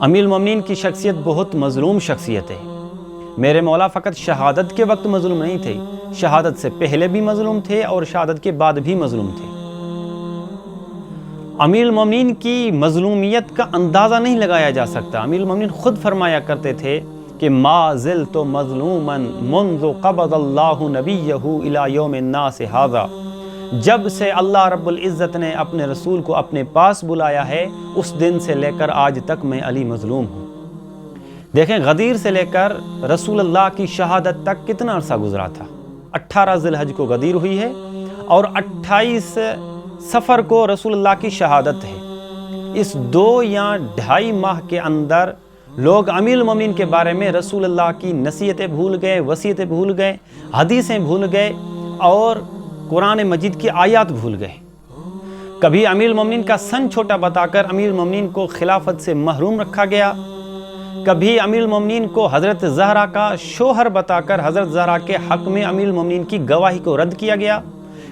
امیر المومنین کی شخصیت بہت مظلوم شخصیت ہے۔ میرے مولا فقط شہادت کے وقت مظلوم نہیں تھے، شہادت سے پہلے بھی مظلوم تھے اور شہادت کے بعد بھی مظلوم تھے۔ امیر المومنین کی مظلومیت کا اندازہ نہیں لگایا جا سکتا۔ امیر المومنین خود فرمایا کرتے تھے کہ ما زلت مظلوما منذ قبض اللہ نبیہ الی یوم الناس ھذا، جب سے اللہ رب العزت نے اپنے رسول کو اپنے پاس بلایا ہے اس دن سے لے کر آج تک میں علی مظلوم ہوں۔ دیکھیں غدیر سے لے کر رسول اللہ کی شہادت تک کتنا عرصہ گزرا تھا۔ 18 ذی الحج کو غدیر ہوئی ہے اور 28 صفر کو رسول اللہ کی شہادت ہے۔ اس 2 یا 2.5 ماہ کے اندر لوگ امیر المومنین کے بارے میں رسول اللہ کی نصیحتیں بھول گئے، وصیتیں بھول گئے، حدیثیں بھول گئے اور قرآن مجید کی آیات بھول گئے۔ کبھی امیر المومنین کا سن چھوٹا بتا کر امیر المومنین کو خلافت سے محروم رکھا گیا، کبھی امیر المومنین کو حضرت زہرا کا شوہر بتا کر حضرت زہرا کے حق میں امیر المومنین کی گواہی کو رد کیا گیا،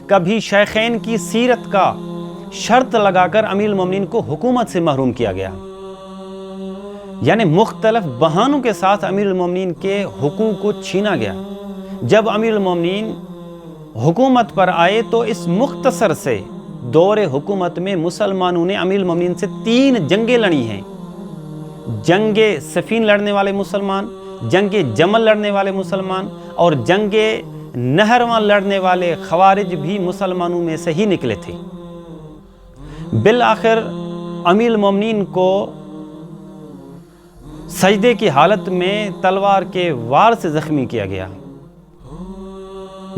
کبھی شیخین کی سیرت کا شرط لگا کر امیر المومنین کو حکومت سے محروم کیا گیا۔ یعنی مختلف بہانوں کے ساتھ امیر المومنین کے حقوق کو چھینا گیا۔ جب امیر المومنین حکومت پر آئے تو اس مختصر سے دور حکومت میں مسلمانوں نے امیر المومنین سے 3 جنگیں لڑی ہیں۔ جنگ صفین لڑنے والے مسلمان، جنگ جمل لڑنے والے مسلمان اور جنگ نہروان لڑنے والے خوارج بھی مسلمانوں میں سے ہی نکلے تھے۔ بالآخر امیر المومنین کو سجدے کی حالت میں تلوار کے وار سے زخمی کیا گیا۔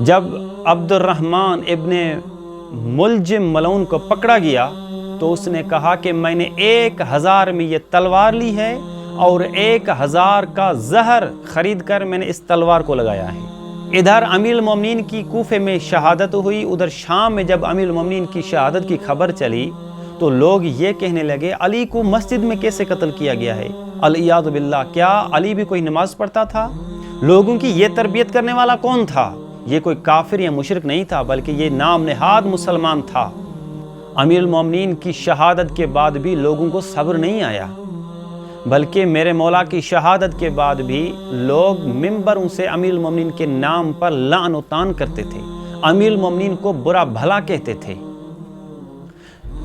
جب عبد الرحمن ابن ملجم ملعون کو پکڑا گیا تو اس نے کہا کہ میں نے 1000 میں یہ تلوار لی ہے اور 1000 کا زہر خرید کر میں نے اس تلوار کو لگایا ہے۔ ادھر امیر المومنین کی کوفے میں شہادت ہوئی، ادھر شام میں جب امیر المومنین کی شہادت کی خبر چلی تو لوگ یہ کہنے لگے علی کو مسجد میں کیسے قتل کیا گیا ہے؟ العیاذ باللہ، کیا علی بھی کوئی نماز پڑھتا تھا؟ لوگوں کی یہ تربیت کرنے والا کون تھا؟ یہ کوئی کافر یا مشرک نہیں تھا بلکہ یہ نام نہاد مسلمان تھا۔ امیر المومنین کی شہادت کے بعد بھی لوگوں کو صبر نہیں آیا، بلکہ میرے مولا کی شہادت کے بعد بھی لوگ ممبروں سے امیر المومنین کے نام پر لعن و طعن کرتے تھے، امیر المومنین کو برا بھلا کہتے تھے،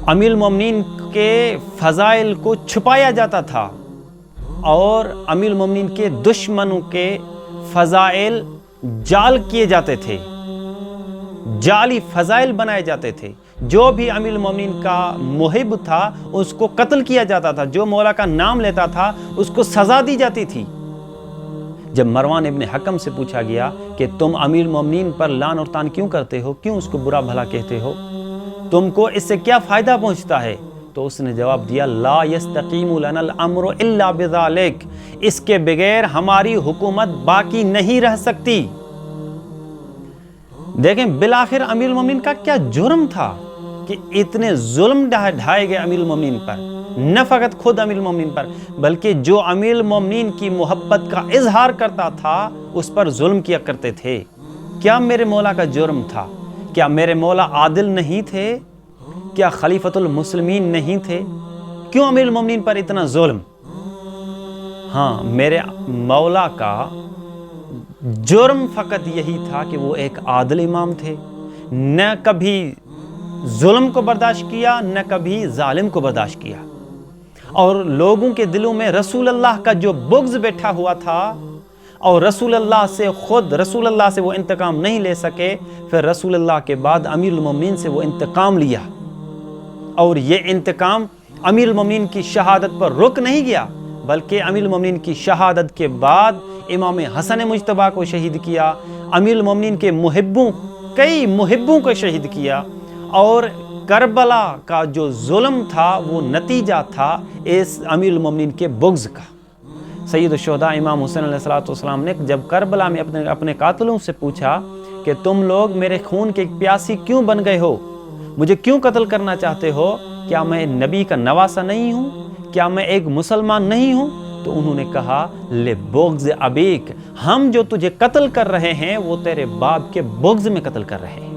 امیر المومنین کے فضائل کو چھپایا جاتا تھا اور امیر المومنین کے دشمنوں کے فضائل جال کیے جاتے تھے، جعلی فضائل بنائے جاتے تھے۔ جو بھی امیر المومنین کا محب تھا اس کو قتل کیا جاتا تھا، جو مولا کا نام لیتا تھا اس کو سزا دی جاتی تھی۔ جب مروان ابن حکم سے پوچھا گیا کہ تم امیر المومنین پر لعن اور طعن کیوں کرتے ہو، کیوں اس کو برا بھلا کہتے ہو، تم کو اس سے کیا فائدہ پہنچتا ہے؟ تو اس نے جواب دیا لا یستقیم لنا الامر الا بذالک، اس کے بغیر ہماری حکومت باقی نہیں رہ سکتی۔ دیکھیں بالآخر امیر المومنین کا کیا جرم تھا کہ اتنے ظلم ڈھائے گئے امیر المومنین پر، نہ فقط خود امیر المومنین پر بلکہ جو امیر المومنین کی محبت کا اظہار کرتا تھا اس پر ظلم کیا کرتے تھے۔ کیا میرے مولا کا جرم تھا؟ کیا میرے مولا عادل نہیں تھے؟ کیا خلیفۃ المسلمین نہیں تھے؟ کیوں امیر المومنین پر اتنا ظلم؟ ہاں، میرے مولا کا جرم فقط یہی تھا کہ وہ ایک عادل امام تھے، نہ کبھی ظلم کو برداشت کیا نہ کبھی ظالم کو برداشت کیا، اور لوگوں کے دلوں میں رسول اللہ کا جو بغض بیٹھا ہوا تھا اور رسول اللہ سے وہ انتقام نہیں لے سکے، پھر رسول اللہ کے بعد امیر المومنین سے وہ انتقام لیا، اور یہ انتقام امیر المومنین کی شہادت پر رک نہیں گیا بلکہ امیر المومنین کی شہادت کے بعد امام حسن مجتبیٰ کو شہید کیا، امیر المومنین کے کئی محبوں کو شہید کیا، اور کربلا کا جو ظلم تھا وہ نتیجہ تھا اس امیر المومنین کے بغض کا۔ سید الشہداء امام حسین علیہ السلام نے جب کربلا میں اپنے قاتلوں سے پوچھا کہ تم لوگ میرے خون کے پیاسی کیوں بن گئے ہو، مجھے کیوں قتل کرنا چاہتے ہو؟ کیا میں نبی کا نواسہ نہیں ہوں؟ کیا میں ایک مسلمان نہیں ہوں؟ تو انہوں نے کہا لِبُغْضِ أَبِيك، ہم جو تجھے قتل کر رہے ہیں وہ تیرے باپ کے بغض میں قتل کر رہے ہیں۔